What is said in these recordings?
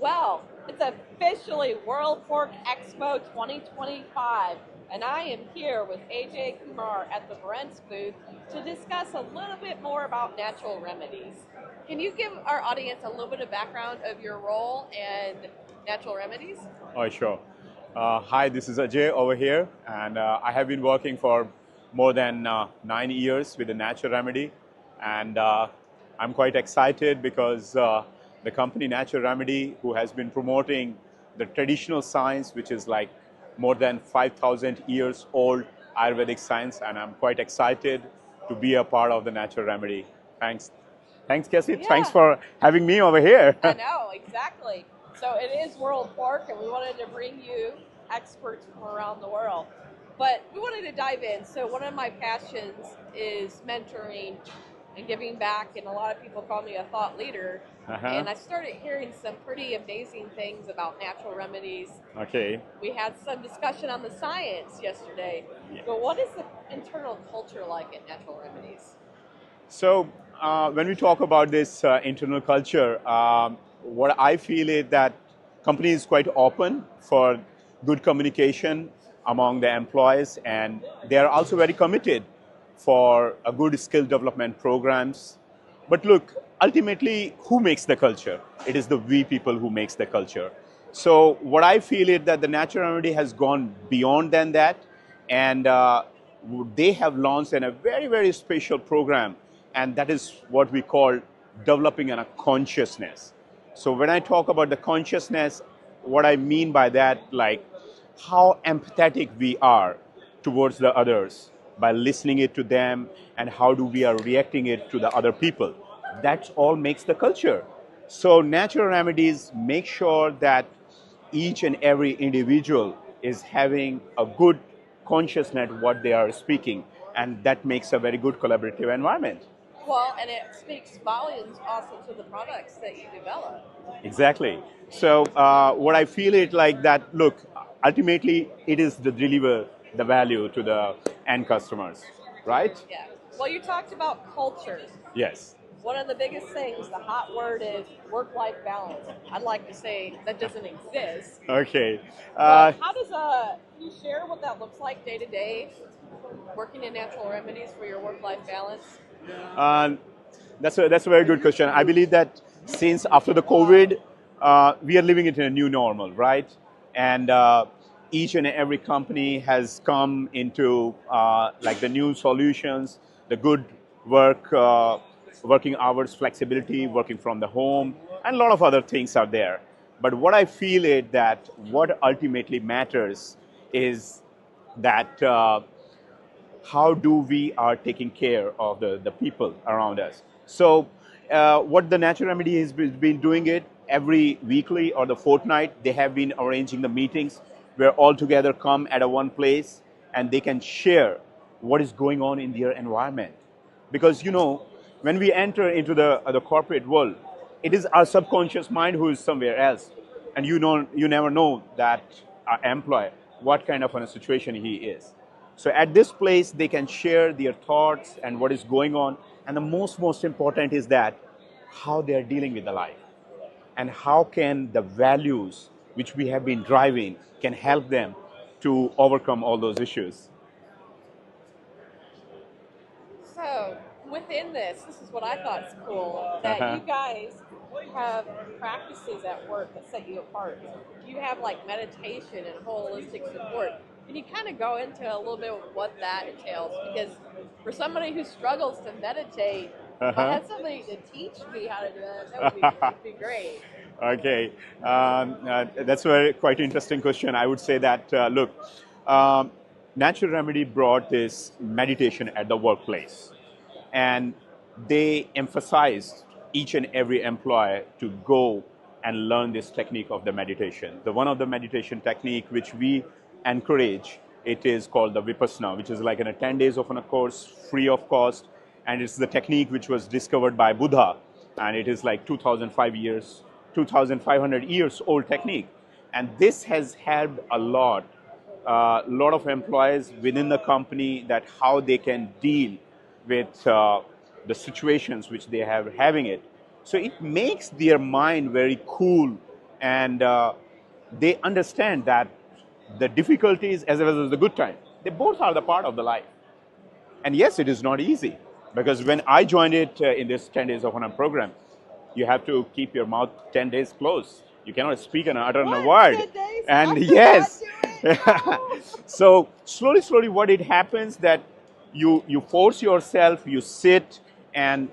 Well, it's officially World Pork Expo 2025, and I am here with Ajay Kumar at the Brent's booth to discuss a little bit more about natural remedies. Can you give our audience a little bit of background of your role and natural remedies? Oh, sure. Hi, this is Ajay over here, and I have been working for more than 9 years with the Natural Remedy, and I'm quite excited because the company Natural Remedy, who has been promoting the traditional science, which is like more than 5,000 years old Ayurvedic science, and I'm quite excited to be a part of the Natural Remedy. Thanks. Thanks, Cassie. Thanks Yeah, for having me over here. I know, exactly. So it is World Pork, and we wanted to bring you experts from around the world. But we wanted to dive in. So one of my passions is mentoring and giving back, and a lot of people call me a thought leader. Uh-huh. And I started hearing some pretty amazing things about natural remedies. Okay. We had some discussion on the science yesterday. Yeah. But what is the internal culture like at Natural Remedies? So when we talk about this internal culture, what I feel is that company is quite open for good communication among the employees, and they are also very committed for a good skill development programs. But look, ultimately, who makes the culture? It is the we people who makes the culture. So what I feel is that the Natural Remedy has gone beyond than that, and they have launched a very, very special program, and that is what we call developing a consciousness. So when I talk about the consciousness, what I mean by that, like how empathetic we are towards the others by listening it to them, and how do we are reacting it to the other people. That all makes the culture. So Natural Remedies make sure that each and every individual is having a good consciousness what they are speaking, and that makes a very good collaborative environment. Well, and it speaks volumes also to the products that you develop. Exactly. So what I feel it like that, look, ultimately it is to deliver the value to the end customers, right? Yeah. Well, you talked about culture. Yes. One of the biggest things, the hot word is work-life balance. I'd like to say that doesn't exist, Okay. but can you share what that looks like day to day, working in natural remedies for your work-life balance? Uh, that's a very good question. I believe that since after the COVID, we are living into a new normal, right? And each and every company has come into like the new solutions, the good work, working hours, flexibility, working from the home, and a lot of other things are there. But what I feel is that what ultimately matters is that how do we are taking care of the people around us. So what the Natural Remedy has been doing it every weekly or the fortnight, they have been arranging the meetings where all together come at a one place and they can share what is going on in their environment. Because when we enter into the corporate world, it is our subconscious mind who is somewhere else, and you never know that our employee what kind of a situation he is. So at this place, they can share their thoughts and what is going on. And the most important is that how they are dealing with the life, and how can the values which we have been driving can help them to overcome all those issues. So, within this is what I thought is cool that Uh-huh. you guys have practices at work that set you apart. You have like meditation and holistic support. Can you kind of go into a little bit of what that entails? Because for somebody who struggles to meditate, if I Uh-huh. had somebody to teach me how to do that would be great. Okay, that's a very quite interesting question. I would say that look, um, Natural Remedy brought this meditation at the workplace, and they emphasized each and every employee to go and learn this technique of the meditation. The one of the meditation technique which we encourage, it is called the Vipassana, which is like in a 10 days of a course, free of cost, and it's the technique which was discovered by Buddha, and it is like 2,500 years old technique, and this has helped a lot of employees within the company that how they can deal with the situations which they have having it. So it makes their mind very cool and they understand that the difficulties as well as the good time, they both are the part of the life. And yes, it is not easy, because when I joined it in this 10 days of one program, you have to keep your mouth 10 days closed. You cannot speak and utter a What? word. 10 days? And I could yes, not do it. No. so slowly, what it happens that you force yourself, you sit, and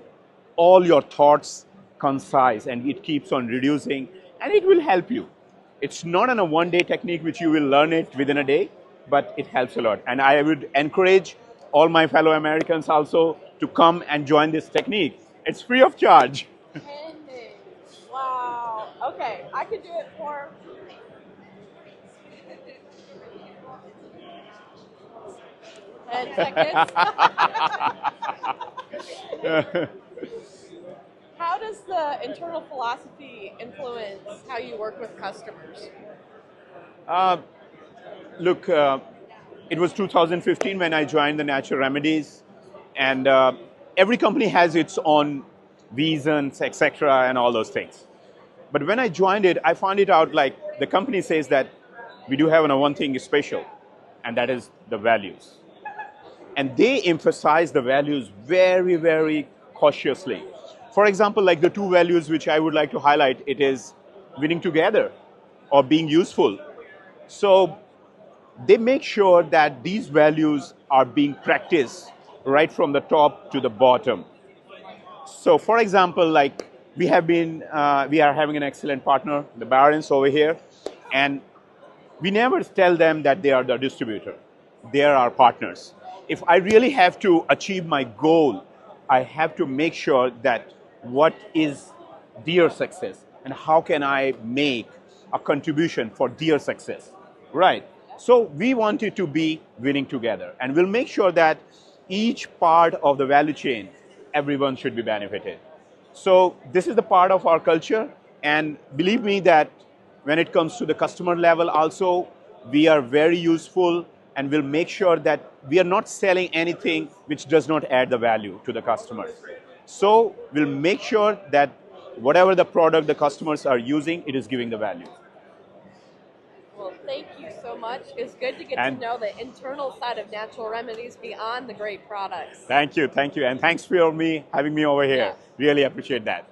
all your thoughts concise, and it keeps on reducing, and it will help you. It's not on a one-day technique which you will learn it within a day, but it helps a lot. And I would encourage all my fellow Americans also to come and join this technique. It's free of charge. 10 days. Wow. Okay, I could do it for 10 seconds. How does the internal philosophy influence how you work with customers? Uh, Look, it was 2015 when I joined the Natural Remedies, and every company has its own visions, etc., and all those things. But when I joined it, I found it out like the company says that we do have one thing special, and that is the values. And they emphasize the values very, very cautiously. For example, like the two values which I would like to highlight, it is winning together or being useful. So they make sure that these values are being practiced right from the top to the bottom. So, for example, like we are having an excellent partner, the Barons over here, and we never tell them that they are the distributor. They are our partners. If I really have to achieve my goal, I have to make sure that what is their success and how can I make a contribution for their success, right? So we want it to be winning together, and we'll make sure that each part of the value chain, everyone should be benefited. So this is the part of our culture, and believe me that when it comes to the customer level also, we are very useful, and we'll make sure that we are not selling anything which does not add the value to the customers. So we'll make sure that whatever the product the customers are using, it is giving the value. Well, thank you so much. It's good to get to And know the internal side of Natural Remedies beyond the great products. thank you, and thanks for having me over here. Yeah. Really appreciate that.